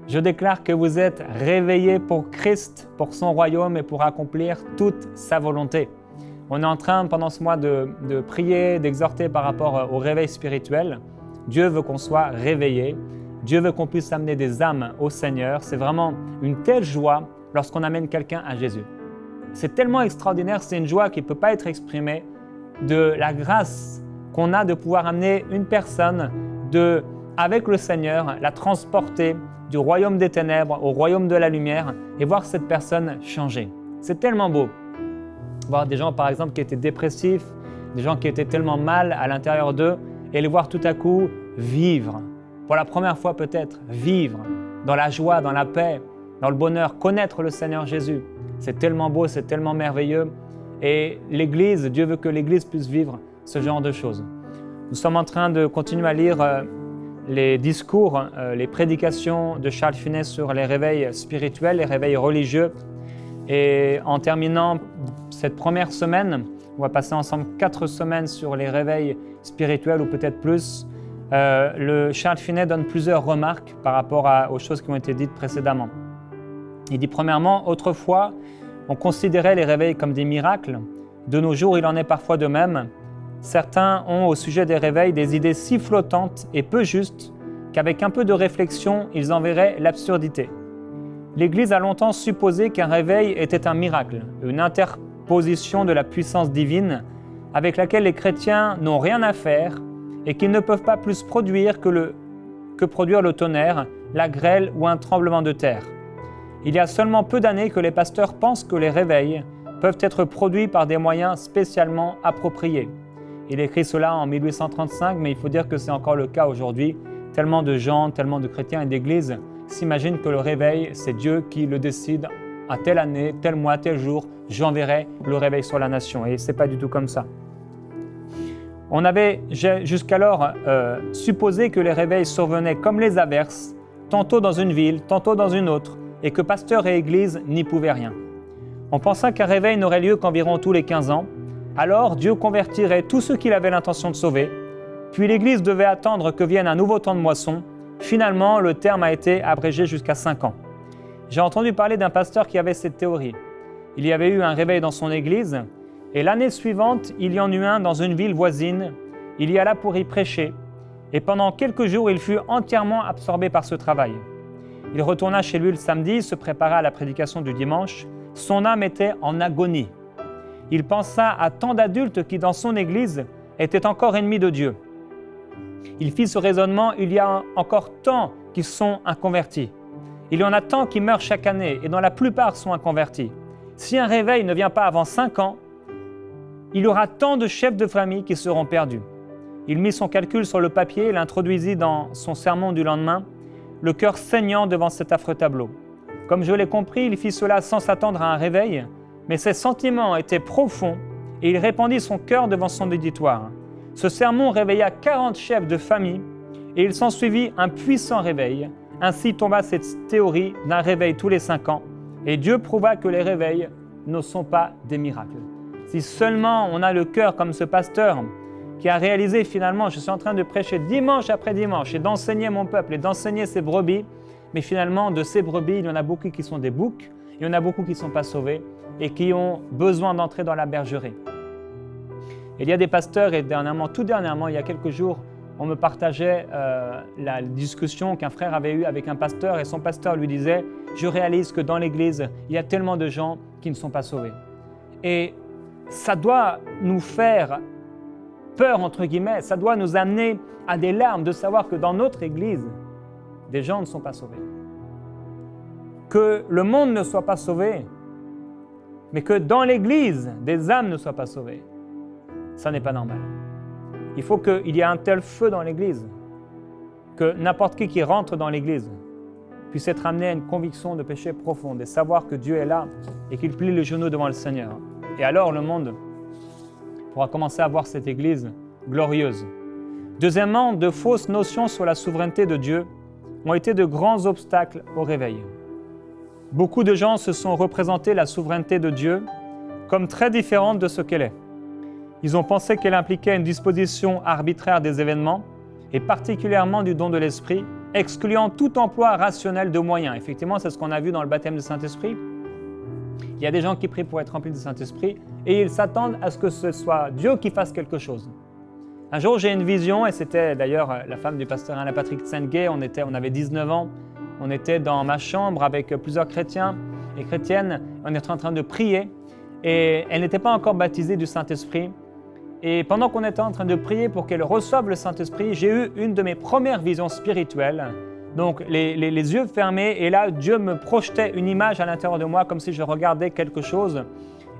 Je déclare que vous êtes réveillés pour Christ, pour son royaume et pour accomplir toute sa volonté. On est en train, pendant ce mois, de prier, d'exhorter par rapport au réveil spirituel. Dieu veut qu'on soit réveillés. Dieu veut qu'on puisse amener des âmes au Seigneur. C'est vraiment une telle joie lorsqu'on amène quelqu'un à Jésus. C'est tellement extraordinaire, c'est une joie qui ne peut pas être exprimée, de la grâce qu'on a de pouvoir amener une personne avec le Seigneur, la transporter du royaume des ténèbres au royaume de la lumière et voir cette personne changer. C'est tellement beau. Voir des gens, par exemple, qui étaient dépressifs, des gens qui étaient tellement mal à l'intérieur d'eux et les voir tout à coup vivre. Pour la première fois peut-être, vivre dans la joie, dans la paix, dans le bonheur, connaître le Seigneur Jésus. C'est tellement beau, c'est tellement merveilleux. Et l'Église, Dieu veut que l'Église puisse vivre ce genre de choses. Nous sommes en train de continuer à lire les discours, les prédications de Charles Finet sur les réveils spirituels, les réveils religieux. Et en terminant cette première semaine, on va passer ensemble 4 semaines sur les réveils spirituels ou peut-être plus. Charles Finet donne plusieurs remarques par rapport aux choses qui ont été dites précédemment. Il dit premièrement, autrefois, on considérait les réveils comme des miracles. De nos jours, il en est parfois de même. Certains ont au sujet des réveils des idées si flottantes et peu justes qu'avec un peu de réflexion, ils en verraient l'absurdité. L'Église a longtemps supposé qu'un réveil était un miracle, une interposition de la puissance divine avec laquelle les chrétiens n'ont rien à faire et qu'ils ne peuvent pas plus produire que produire le tonnerre, la grêle ou un tremblement de terre. Il y a seulement peu d'années que les pasteurs pensent que les réveils peuvent être produits par des moyens spécialement appropriés. Il écrit cela en 1835, mais il faut dire que c'est encore le cas aujourd'hui. Tellement de gens, tellement de chrétiens et d'églises s'imaginent que le réveil, c'est Dieu qui le décide à telle année, tel mois, tel jour, j'enverrai le réveil sur la nation. Et ce n'est pas du tout comme ça. On avait jusqu'alors supposé que les réveils survenaient comme les averses, tantôt dans une ville, tantôt dans une autre, et que pasteurs et églises n'y pouvaient rien. On pensa qu'un réveil n'aurait lieu qu'environ tous les 15 ans. Alors Dieu convertirait tous ceux qu'il avait l'intention de sauver. Puis l'Église devait attendre que vienne un nouveau temps de moisson. Finalement, le terme a été abrégé jusqu'à 5 ans. J'ai entendu parler d'un pasteur qui avait cette théorie. Il y avait eu un réveil dans son église, et l'année suivante, il y en eut un dans une ville voisine. Il y alla pour y prêcher, et pendant quelques jours, il fut entièrement absorbé par ce travail. Il retourna chez lui le samedi, se prépara à la prédication du dimanche. Son âme était en agonie. Il pensa à tant d'adultes qui, dans son église, étaient encore ennemis de Dieu. Il fit ce raisonnement, il y a encore tant qui sont inconvertis. Il y en a tant qui meurent chaque année et dont la plupart sont inconvertis. Si un réveil ne vient pas avant 5 ans, il y aura tant de chefs de famille qui seront perdus. Il mit son calcul sur le papier et l'introduisit dans son sermon du lendemain, le cœur saignant devant cet affreux tableau. Comme je l'ai compris, il fit cela sans s'attendre à un réveil, mais ses sentiments étaient profonds et il répandit son cœur devant son auditoire. Ce sermon réveilla 40 chefs de famille et il s'ensuivit un puissant réveil. Ainsi tomba cette théorie d'un réveil tous les 5 ans et Dieu prouva que les réveils ne sont pas des miracles. Si seulement on a le cœur comme ce pasteur qui a réalisé finalement, je suis en train de prêcher dimanche après dimanche et d'enseigner mon peuple et d'enseigner ses brebis, mais finalement de ces brebis, il y en a beaucoup qui sont des boucs, il y en a beaucoup qui ne sont pas sauvés et qui ont besoin d'entrer dans la bergerie. Il y a des pasteurs et tout dernièrement, il y a quelques jours, on me partageait la discussion qu'un frère avait eue avec un pasteur et son pasteur lui disait « Je réalise que dans l'Église, il y a tellement de gens qui ne sont pas sauvés. » Et ça doit nous faire peur, entre guillemets, ça doit nous amener à des larmes de savoir que dans notre Église, des gens ne sont pas sauvés. Que le monde ne soit pas sauvé, mais que dans l'Église, des âmes ne soient pas sauvées. Ça n'est pas normal. Il faut qu'il y ait un tel feu dans l'Église que n'importe qui rentre dans l'Église puisse être amené à une conviction de péché profonde et savoir que Dieu est là et qu'il plie le genou devant le Seigneur. Et alors le monde pourra commencer à voir cette Église glorieuse. Deuxièmement, de fausses notions sur la souveraineté de Dieu ont été de grands obstacles au réveil. Beaucoup de gens se sont représenté la souveraineté de Dieu comme très différente de ce qu'elle est. Ils ont pensé qu'elle impliquait une disposition arbitraire des événements et particulièrement du don de l'esprit excluant tout emploi rationnel de moyens. Effectivement, c'est ce qu'on a vu dans le baptême du Saint-Esprit. Il y a des gens qui prient pour être remplis du Saint-Esprit et ils s'attendent à ce que ce soit Dieu qui fasse quelque chose. Un jour, j'ai une vision, et c'était d'ailleurs la femme du pasteur Alain Patrick Tsenge, on avait 19 ans, on était dans ma chambre avec plusieurs chrétiens et chrétiennes, on était en train de prier et elle n'était pas encore baptisée du Saint-Esprit. Et pendant qu'on était en train de prier pour qu'elle reçoive le Saint-Esprit, j'ai eu une de mes premières visions spirituelles. Donc les yeux fermés, et là Dieu me projetait une image à l'intérieur de moi comme si je regardais quelque chose.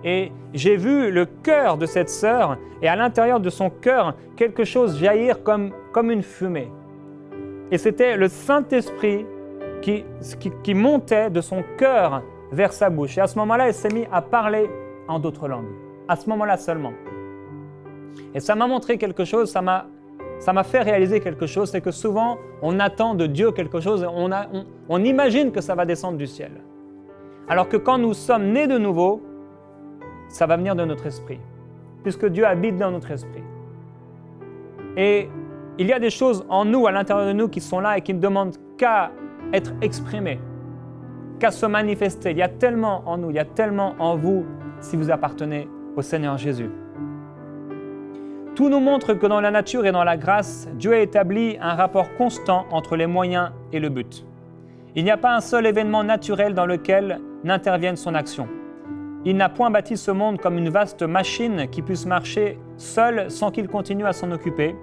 Et j'ai vu le cœur de cette sœur, et à l'intérieur de son cœur, quelque chose jaillir comme une fumée. Et c'était le Saint-Esprit qui montait de son cœur vers sa bouche. Et à ce moment-là, elle s'est mise à parler en d'autres langues. À ce moment-là seulement. Et ça m'a montré quelque chose, ça m'a fait réaliser quelque chose, c'est que souvent, on attend de Dieu quelque chose, on imagine que ça va descendre du ciel. Alors que quand nous sommes nés de nouveau, ça va venir de notre esprit, puisque Dieu habite dans notre esprit. Et il y a des choses en nous, à l'intérieur de nous, qui sont là et qui ne demandent qu'à être exprimées, qu'à se manifester. Il y a tellement en nous, il y a tellement en vous, si vous appartenez au Seigneur Jésus. Tout nous montre que dans la nature et dans la grâce, Dieu a établi un rapport constant entre les moyens et le but. Il n'y a pas un seul événement naturel dans lequel n'intervienne son action. Il n'a point bâti ce monde comme une vaste machine qui puisse marcher seule sans qu'il continue à s'en occuper.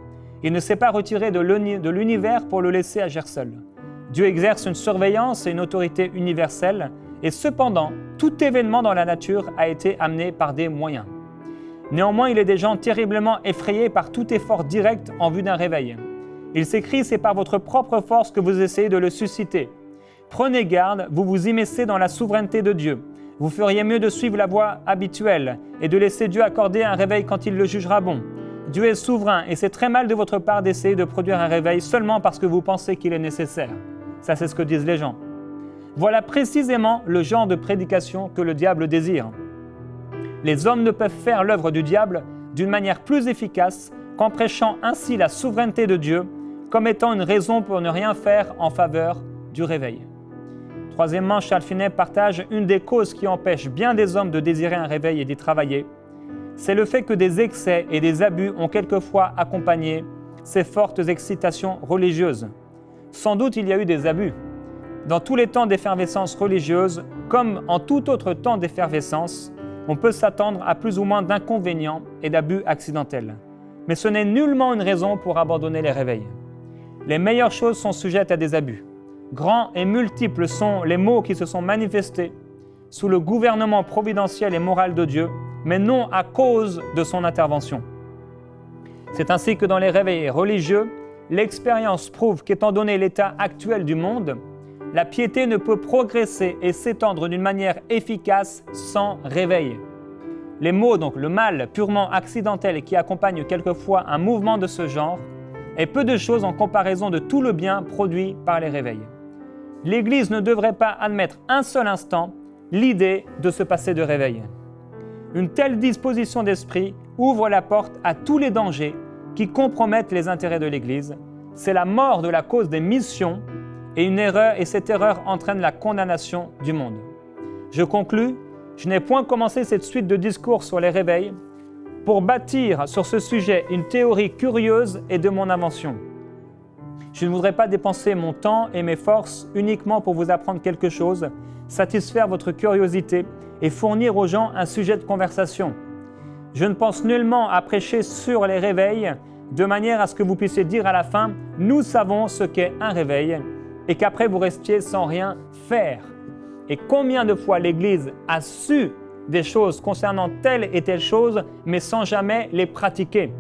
Il ne s'est pas retiré de l'univers pour le laisser agir seul. Dieu exerce une surveillance et une autorité universelle, et cependant, tout événement dans la nature a été amené par des moyens. Néanmoins, il est des gens terriblement effrayés par tout effort direct en vue d'un réveil. Ils s'écrient, c'est par votre propre force que vous essayez de le susciter. Prenez garde, vous vous immiscez dans la souveraineté de Dieu. Vous feriez mieux de suivre la voie habituelle et de laisser Dieu accorder un réveil quand il le jugera bon. Dieu est souverain et c'est très mal de votre part d'essayer de produire un réveil seulement parce que vous pensez qu'il est nécessaire. Ça, c'est ce que disent les gens. Voilà précisément le genre de prédication que le diable désire. Les hommes ne peuvent faire l'œuvre du diable d'une manière plus efficace qu'en prêchant ainsi la souveraineté de Dieu comme étant une raison pour ne rien faire en faveur du réveil. Troisièmement, Charles Finney partage une des causes qui empêchent bien des hommes de désirer un réveil et d'y travailler. C'est le fait que des excès et des abus ont quelquefois accompagné ces fortes excitations religieuses. Sans doute il y a eu des abus. Dans tous les temps d'effervescence religieuse, comme en tout autre temps d'effervescence, on peut s'attendre à plus ou moins d'inconvénients et d'abus accidentels. Mais ce n'est nullement une raison pour abandonner les réveils. Les meilleures choses sont sujettes à des abus. Grands et multiples sont les maux qui se sont manifestés sous le gouvernement providentiel et moral de Dieu, mais non à cause de son intervention. C'est ainsi que dans les réveils religieux, l'expérience prouve qu'étant donné l'état actuel du monde, la piété ne peut progresser et s'étendre d'une manière efficace sans réveil. Les maux, donc le mal purement accidentel qui accompagne quelquefois un mouvement de ce genre, est peu de choses en comparaison de tout le bien produit par les réveils. L'Église ne devrait pas admettre un seul instant l'idée de se passer de réveil. Une telle disposition d'esprit ouvre la porte à tous les dangers qui compromettent les intérêts de l'Église. C'est la mort de la cause des missions et cette erreur entraîne la condamnation du monde. Je conclus, je n'ai point commencé cette suite de discours sur les réveils pour bâtir sur ce sujet une théorie curieuse et de mon invention. Je ne voudrais pas dépenser mon temps et mes forces uniquement pour vous apprendre quelque chose, satisfaire votre curiosité et fournir aux gens un sujet de conversation. Je ne pense nullement à prêcher sur les réveils de manière à ce que vous puissiez dire à la fin « Nous savons ce qu'est un réveil » et qu'après vous restiez sans rien faire. Et combien de fois l'Église a su des choses concernant telle et telle chose, mais sans jamais les pratiquer.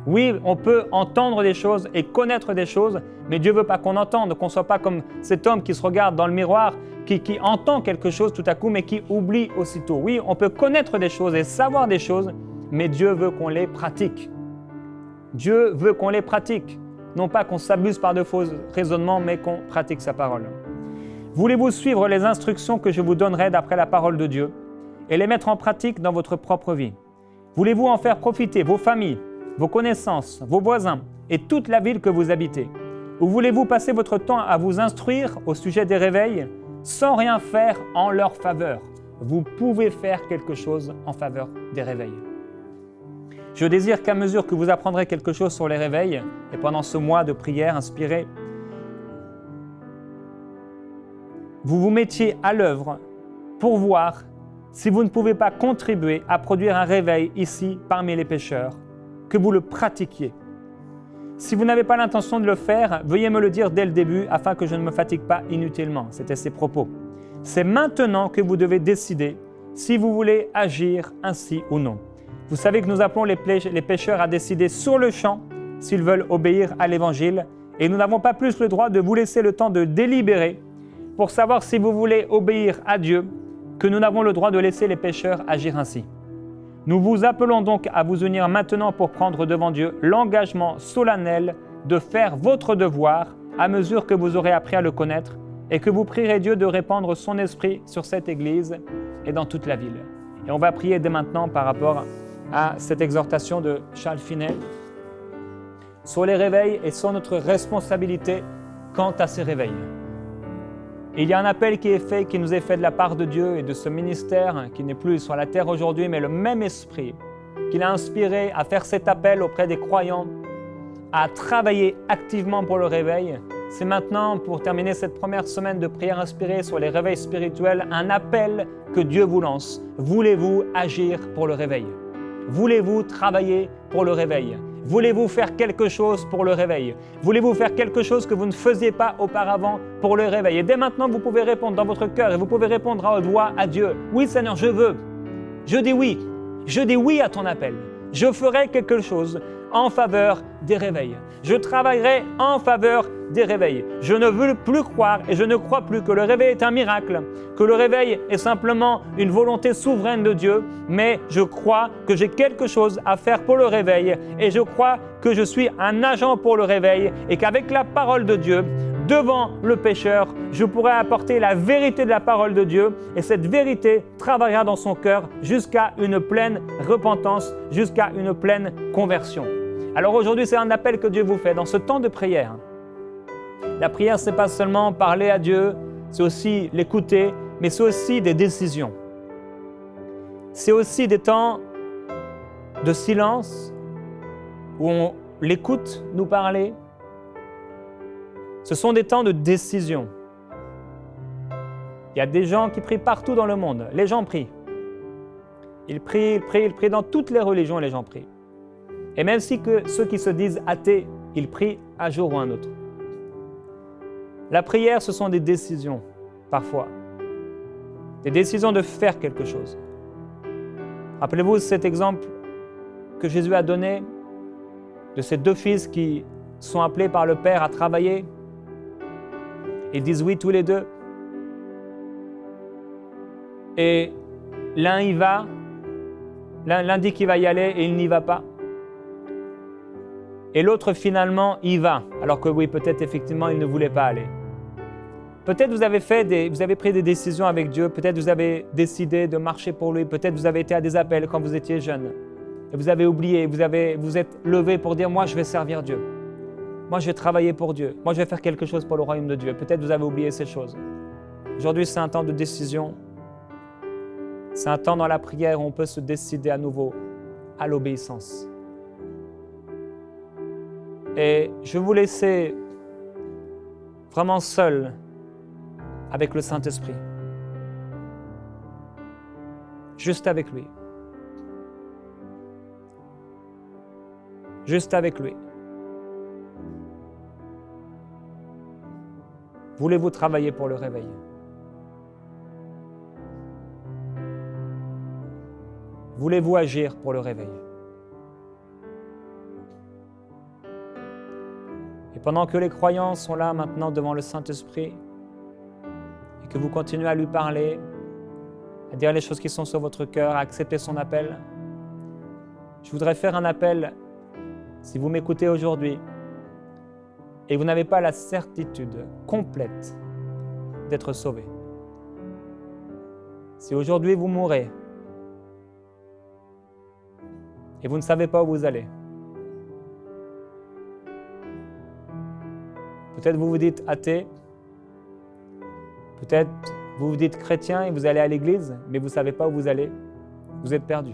Oui, on peut entendre des choses et connaître des choses, mais Dieu ne veut pas qu'on entende, qu'on ne soit pas comme cet homme qui se regarde dans le miroir, qui entend quelque chose tout à coup, mais qui oublie aussitôt. Oui, on peut connaître des choses et savoir des choses, mais Dieu veut qu'on les pratique. Dieu veut qu'on les pratique. Non pas qu'on s'abuse par de faux raisonnements, mais qu'on pratique sa parole. Voulez-vous suivre les instructions que je vous donnerai d'après la parole de Dieu et les mettre en pratique dans votre propre vie? Voulez-vous en faire profiter vos familles, vos connaissances, vos voisins et toute la ville que vous habitez? Ou voulez-vous passer votre temps à vous instruire au sujet des réveils sans rien faire en leur faveur? Vous pouvez faire quelque chose en faveur des réveils. Je désire qu'à mesure que vous apprendrez quelque chose sur les réveils, et pendant ce mois de prière inspirée, vous vous mettiez à l'œuvre pour voir si vous ne pouvez pas contribuer à produire un réveil ici parmi les pécheurs, que vous le pratiquiez. Si vous n'avez pas l'intention de le faire, veuillez me le dire dès le début afin que je ne me fatigue pas inutilement. C'était ses propos. C'est maintenant que vous devez décider si vous voulez agir ainsi ou non. Vous savez que nous appelons les pécheurs à décider sur le champ s'ils veulent obéir à l'Évangile et nous n'avons pas plus le droit de vous laisser le temps de délibérer pour savoir si vous voulez obéir à Dieu que nous n'avons le droit de laisser les pécheurs agir ainsi. Nous vous appelons donc à vous unir maintenant pour prendre devant Dieu l'engagement solennel de faire votre devoir à mesure que vous aurez appris à le connaître et que vous prierez Dieu de répandre son esprit sur cette Église et dans toute la ville. Et on va prier dès maintenant par rapport à cette exhortation de Charles Finet sur les réveils et sur notre responsabilité quant à ces réveils. Il y a un appel qui nous est fait de la part de Dieu et de ce ministère qui n'est plus sur la terre aujourd'hui, mais le même esprit qui l'a inspiré à faire cet appel auprès des croyants, à travailler activement pour le réveil. C'est maintenant, pour terminer cette première semaine de prière inspirée sur les réveils spirituels, un appel que Dieu vous lance. Voulez-vous agir pour le réveil? Voulez-vous travailler pour le réveil? Voulez-vous faire quelque chose pour le réveil? Voulez-vous faire quelque chose que vous ne faisiez pas auparavant pour le réveil? Et dès maintenant, vous pouvez répondre dans votre cœur et vous pouvez répondre à haute voix à Dieu. Oui Seigneur, je veux. Je dis oui. Je dis oui à ton appel. Je ferai quelque chose en faveur des réveils. Je travaillerai en faveur des réveils. Je ne veux plus croire et je ne crois plus que le réveil est un miracle, que le réveil est simplement une volonté souveraine de Dieu, mais je crois que j'ai quelque chose à faire pour le réveil et je crois que je suis un agent pour le réveil et qu'avec la parole de Dieu, devant le pécheur, je pourrai apporter la vérité de la parole de Dieu et cette vérité travaillera dans son cœur jusqu'à une pleine repentance, jusqu'à une pleine conversion. Alors aujourd'hui, c'est un appel que Dieu vous fait dans ce temps de prière. La prière, ce n'est pas seulement parler à Dieu, c'est aussi l'écouter, mais c'est aussi des décisions. C'est aussi des temps de silence où on l'écoute nous parler. Ce sont des temps de décision. Il y a des gens qui prient partout dans le monde. Les gens prient. Ils prient dans toutes les religions, les gens prient. Et même si ceux qui se disent athées, ils prient un jour ou un autre. La prière, ce sont des décisions, parfois. Des décisions de faire quelque chose. Rappelez-vous cet exemple que Jésus a donné de ces deux fils qui sont appelés par le Père à travailler. Ils disent oui tous les deux. Et l'un y va, l'un dit qu'il va y aller et il n'y va pas. Et l'autre finalement y va, alors que oui, peut-être effectivement il ne voulait pas aller. Peut-être vous avez pris des décisions avec Dieu, peut-être vous avez décidé de marcher pour lui, peut-être vous avez été à des appels quand vous étiez jeune. Et vous avez oublié, vous êtes levé pour dire « moi je vais servir Dieu ». Moi, je vais travailler pour Dieu. Moi, je vais faire quelque chose pour le royaume de Dieu. Peut-être vous avez oublié ces choses. Aujourd'hui, c'est un temps de décision. C'est un temps dans la prière où on peut se décider à nouveau à l'obéissance. Et je vais vous laisser vraiment seul avec le Saint-Esprit. Juste avec lui. Juste avec lui. Voulez-vous travailler pour le réveil? Voulez-vous agir pour le réveil? Et pendant que les croyants sont là maintenant devant le Saint-Esprit et que vous continuez à lui parler, à dire les choses qui sont sur votre cœur, à accepter son appel, je voudrais faire un appel, si vous m'écoutez aujourd'hui, et vous n'avez pas la certitude complète d'être sauvé. Si aujourd'hui vous mourrez et vous ne savez pas où vous allez, Peut-être vous vous dites athée. Peut-être vous vous dites chrétien et vous allez à l'église, mais vous ne savez pas où vous allez. Vous êtes perdu.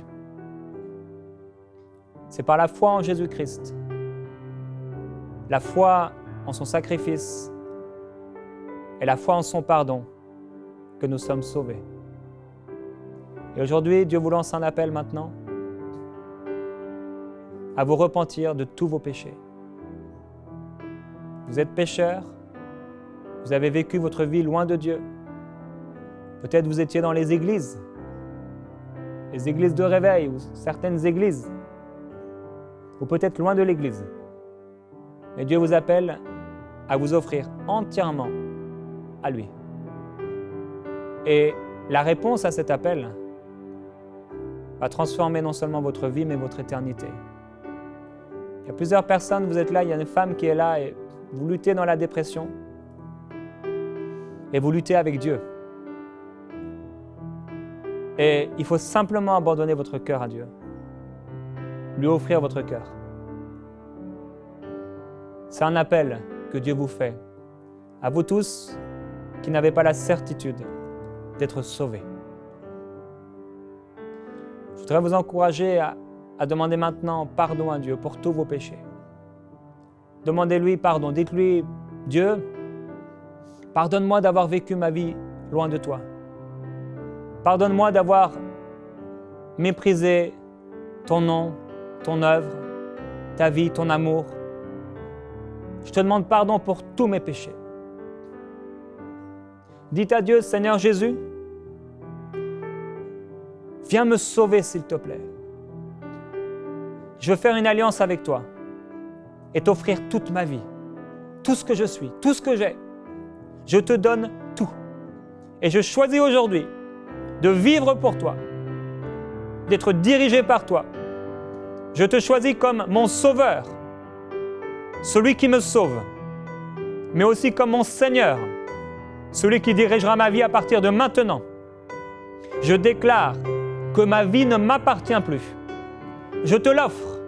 C'est par la foi en Jésus-Christ, la foi en son sacrifice et la foi en son pardon que nous sommes sauvés. Et aujourd'hui, Dieu vous lance un appel maintenant à vous repentir de tous vos péchés. Vous êtes pécheur, vous avez vécu votre vie loin de Dieu. Peut-être vous étiez dans les églises de réveil ou certaines églises, ou peut-être loin de l'église. Mais Dieu vous appelle à vous offrir entièrement à lui. Et la réponse à cet appel va transformer non seulement votre vie, mais votre éternité. Il y a plusieurs personnes, vous êtes là, il y a une femme qui est là et vous luttez dans la dépression et vous luttez avec Dieu. Et il faut simplement abandonner votre cœur à Dieu, lui offrir votre cœur. C'est un appel que Dieu vous fait, à vous tous qui n'avez pas la certitude d'être sauvés. Je voudrais vous encourager à demander maintenant pardon à Dieu pour tous vos péchés. Demandez-lui pardon, dites-lui, Dieu, pardonne-moi d'avoir vécu ma vie loin de toi. Pardonne-moi d'avoir méprisé ton nom, ton œuvre, ta vie, ton amour. Je te demande pardon pour tous mes péchés. Dites à Dieu, Seigneur Jésus, viens me sauver s'il te plaît. Je veux faire une alliance avec toi et t'offrir toute ma vie, tout ce que je suis, tout ce que j'ai. Je te donne tout. Et je choisis aujourd'hui de vivre pour toi, d'être dirigé par toi. Je te choisis comme mon sauveur, celui qui me sauve, mais aussi comme mon Seigneur, celui qui dirigera ma vie à partir de maintenant. Je déclare que ma vie ne m'appartient plus. Je te l'offre,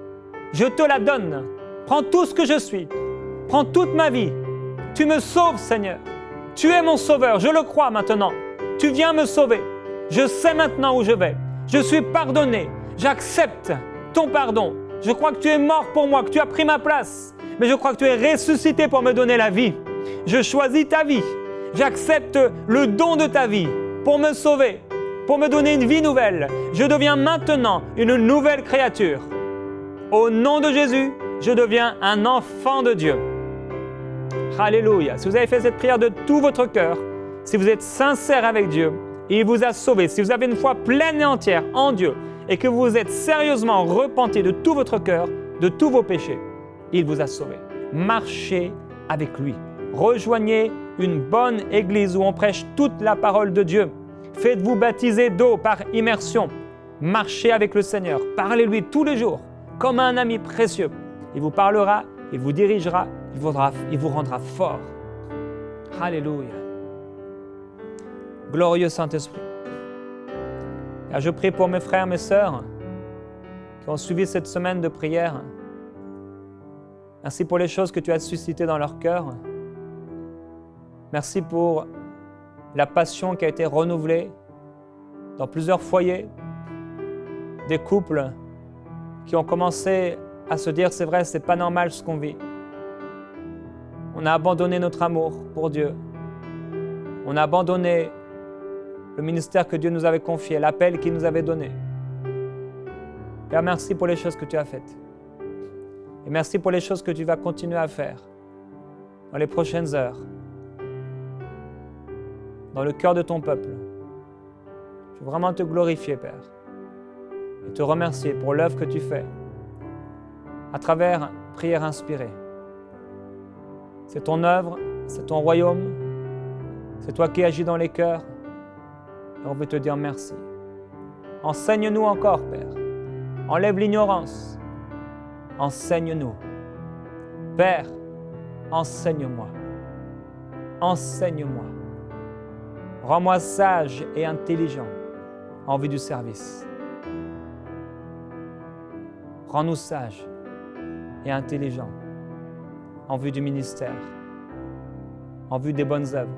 je te la donne. Prends tout ce que je suis, prends toute ma vie. Tu me sauves, Seigneur. Tu es mon sauveur, je le crois maintenant. Tu viens me sauver. Je sais maintenant où je vais. Je suis pardonné. J'accepte ton pardon. Je crois que tu es mort pour moi, que tu as pris ma place. Mais je crois que tu es ressuscité pour me donner la vie. Je choisis ta vie. J'accepte le don de ta vie pour me sauver, pour me donner une vie nouvelle. Je deviens maintenant une nouvelle créature. Au nom de Jésus, je deviens un enfant de Dieu. Alléluia. Si vous avez fait cette prière de tout votre cœur, si vous êtes sincère avec Dieu, il vous a sauvé. Si vous avez une foi pleine et entière en Dieu et que vous vous êtes sérieusement repenti de tout votre cœur, de tous vos péchés, il vous a sauvé. Marchez avec lui. Rejoignez une bonne église où on prêche toute la parole de Dieu. Faites-vous baptiser d'eau par immersion. Marchez avec le Seigneur. Parlez-lui tous les jours comme un ami précieux. Il vous parlera, il vous dirigera, il vous rendra fort. Alléluia. Glorieux Saint-Esprit. Et je prie pour mes frères, mes sœurs qui ont suivi cette semaine de prière. Merci pour les choses que tu as suscitées dans leur cœur. Merci pour la passion qui a été renouvelée dans plusieurs foyers, des couples qui ont commencé à se dire, c'est vrai, c'est pas normal ce qu'on vit. On a abandonné notre amour pour Dieu. On a abandonné le ministère que Dieu nous avait confié, l'appel qu'il nous avait donné. Père, merci pour les choses que tu as faites. Et merci pour les choses que tu vas continuer à faire dans les prochaines heures, dans le cœur de ton peuple. Je veux vraiment te glorifier, Père, et te remercier pour l'œuvre que tu fais à travers Prière Inspirée. C'est ton œuvre, c'est ton royaume, c'est toi qui agis dans les cœurs, et on veut te dire merci. Enseigne-nous encore, Père. Enlève l'ignorance. Enseigne-nous. Père, enseigne-moi. Enseigne-moi. Rends-moi sage et intelligent en vue du service. Rends-nous sages et intelligents en vue du ministère. en vue des bonnes œuvres.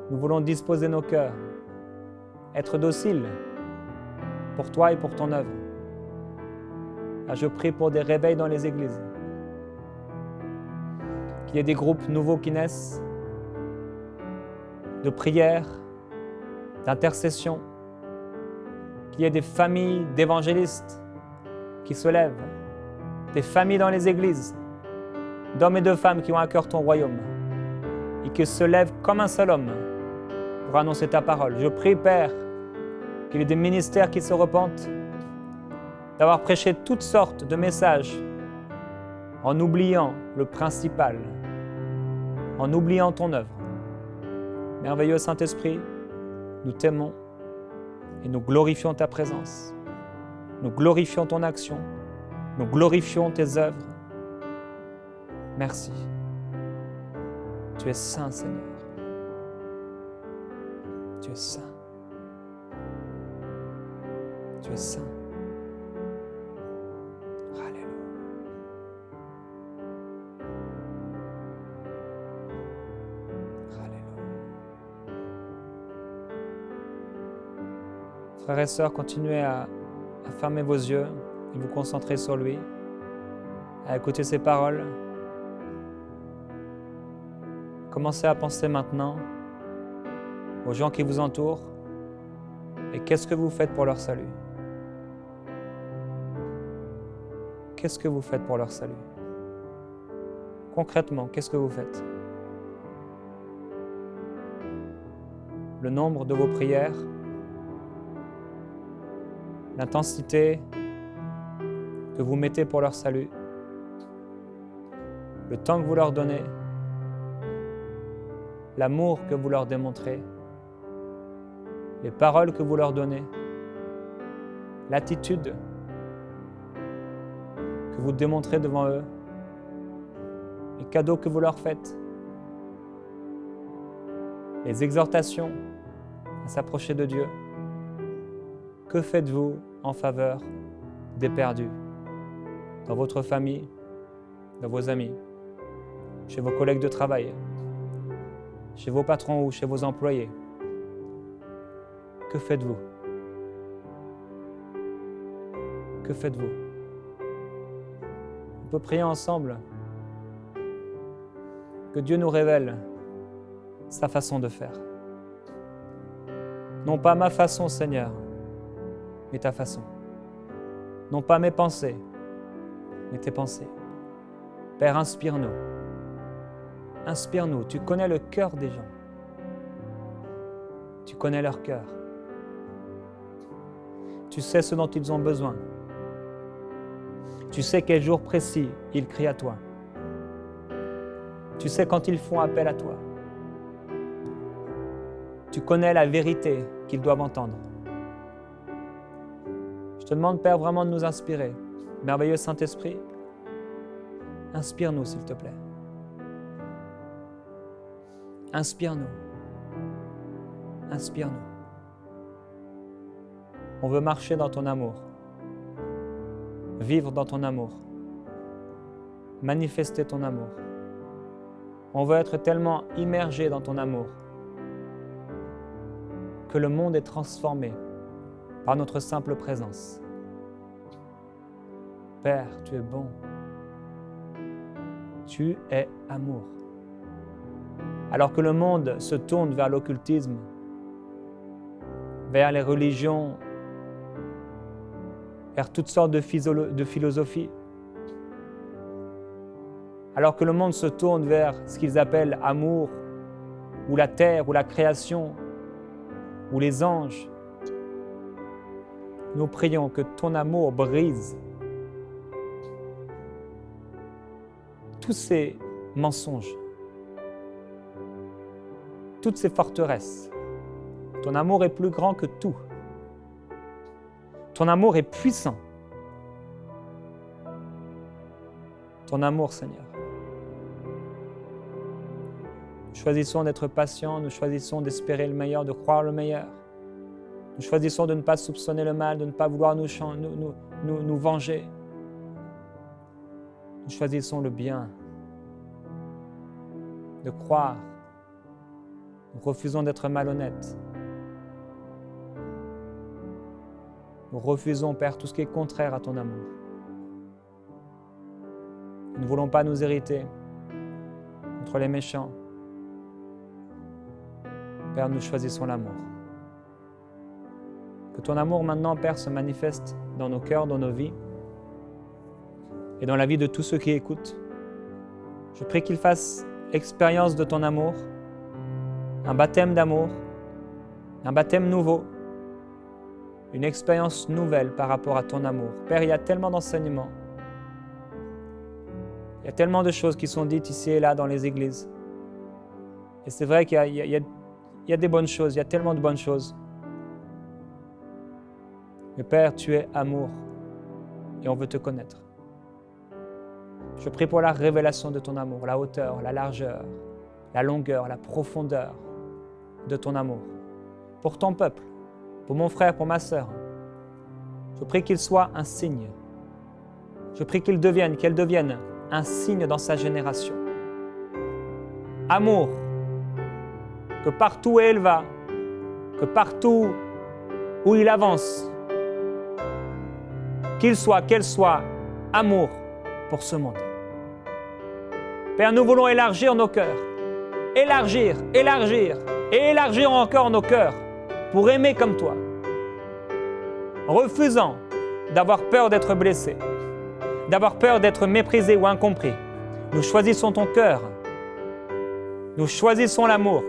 Nous voulons disposer nos cœurs, être dociles pour toi et pour ton œuvre. Je prie pour des réveils dans les églises, qu'il y ait des groupes nouveaux qui naissent, de prière, d'intercession, qu'il y ait des familles d'évangélistes qui se lèvent, des familles dans les églises, d'hommes et de femmes qui ont à cœur ton royaume et qui se lèvent comme un seul homme pour annoncer ta parole. Je prie, Père, qu'il y ait des ministères qui se repentent d'avoir prêché toutes sortes de messages en oubliant le principal, en oubliant ton œuvre. Merveilleux Saint-Esprit, nous t'aimons et nous glorifions ta présence. Nous glorifions ton action. Nous glorifions tes œuvres. Merci. Tu es saint, Seigneur. Tu es saint. Tu es saint. Alléluia. Alléluia. Frères et sœurs, continuez à fermer vos yeux et vous concentrer sur lui, à écouter ses paroles. Commencez à penser maintenant aux gens qui vous entourent et qu'est-ce que vous faites pour leur salut. Qu'est-ce que vous faites pour leur salut? Concrètement, qu'est-ce que vous faites? Le nombre de vos prières, l'intensité que vous mettez pour leur salut, le temps que vous leur donnez, l'amour que vous leur démontrez, les paroles que vous leur donnez, l'attitude que vous démontrez devant eux, les cadeaux que vous leur faites, les exhortations à s'approcher de Dieu. Que faites-vous en faveur des perdus, dans votre famille, dans vos amis, chez vos collègues de travail, chez vos patrons ou chez vos employés? Que faites-vous? Que faites-vous? On peut prier ensemble que Dieu nous révèle sa façon de faire. Non pas ma façon, Seigneur, mais ta façon. Non pas mes pensées, mais tes pensées. Père, inspire-nous. Inspire-nous. Tu connais le cœur des gens. Tu connais leur cœur. Tu sais ce dont ils ont besoin. Tu sais quel jour précis ils crient à toi. Tu sais quand ils font appel à toi. Tu connais la vérité qu'ils doivent entendre. Je te demande, Père, vraiment de nous inspirer. Merveilleux Saint-Esprit, inspire-nous, s'il te plaît. Inspire-nous. Inspire-nous. On veut marcher dans ton amour, vivre dans ton amour, manifester ton amour. On veut être tellement immergé dans ton amour que le monde est transformé par notre simple présence. Père, tu es bon. Tu es amour. Alors que le monde se tourne vers l'occultisme, vers les religions, vers toutes sortes de philosophies, alors que le monde se tourne vers ce qu'ils appellent amour, ou la terre, ou la création, ou les anges, nous prions que ton amour brise tous ces mensonges, toutes ces forteresses. Ton amour est plus grand que tout. Ton amour est puissant. Ton amour, Seigneur. Nous choisissons d'être patients, nous choisissons d'espérer le meilleur, de croire le meilleur. Nous choisissons de ne pas soupçonner le mal, de ne pas vouloir nous venger. Nous choisissons le bien. de croire. Nous refusons d'être malhonnêtes. Nous refusons, Père, tout ce qui est contraire à ton amour. Nous ne voulons pas nous irriter contre les méchants. Père, nous choisissons l'amour. Que ton amour maintenant, Père, se manifeste dans nos cœurs, dans nos vies et dans la vie de tous ceux qui écoutent. Je prie qu'ils fassent expérience de ton amour, un baptême d'amour, un baptême nouveau, une expérience nouvelle par rapport à ton amour. Père, il y a tellement d'enseignements, il y a tellement de choses qui sont dites ici et là dans les églises. Et c'est vrai qu'il y a des bonnes choses, il y a tellement de bonnes choses. Mais Père, tu es amour et on veut te connaître. Je prie pour la révélation de ton amour, la hauteur, la largeur, la longueur, la profondeur de ton amour. Pour ton peuple, pour mon frère, pour ma sœur. Je prie qu'il soit un signe. Je prie qu'elle devienne un signe dans sa génération. Amour, que partout où elle va, que partout où il avance, qu'elle soit amour pour ce monde. Père, nous voulons élargir nos cœurs. Élargir et élargir encore nos cœurs pour aimer comme toi. Refusant d'avoir peur d'être blessés, d'avoir peur d'être méprisés ou incompris. Nous choisissons ton cœur. Nous choisissons l'amour.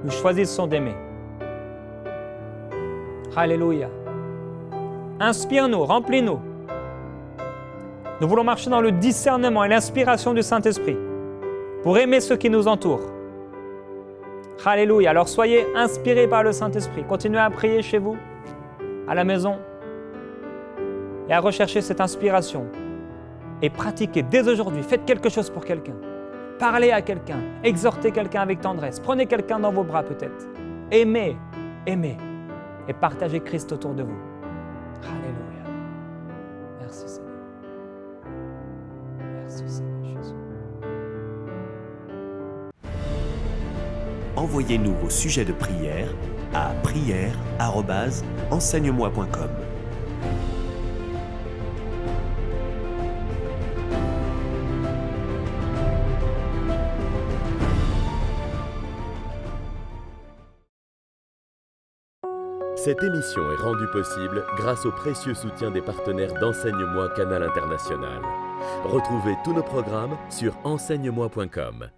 Nous choisissons d'aimer. Alléluia. Inspire-nous, remplis-nous. Nous voulons marcher dans le discernement et l'inspiration du Saint-Esprit pour aimer ceux qui nous entourent. Alléluia. Alors soyez inspirés par le Saint-Esprit. Continuez à prier chez vous, à la maison, et à rechercher cette inspiration. Et pratiquez dès aujourd'hui. Faites quelque chose pour quelqu'un. Parlez à quelqu'un. Exhortez quelqu'un avec tendresse. Prenez quelqu'un dans vos bras peut-être. Aimez. Et partagez Christ autour de vous. Alléluia. Merci Seigneur. Merci Seigneur Jésus. Envoyez-nous vos sujets de prière à prière@enseigne-moi.com. Cette émission est rendue possible grâce au précieux soutien des partenaires d'Enseigne-moi Canal International. Retrouvez tous nos programmes sur enseigne-moi.com.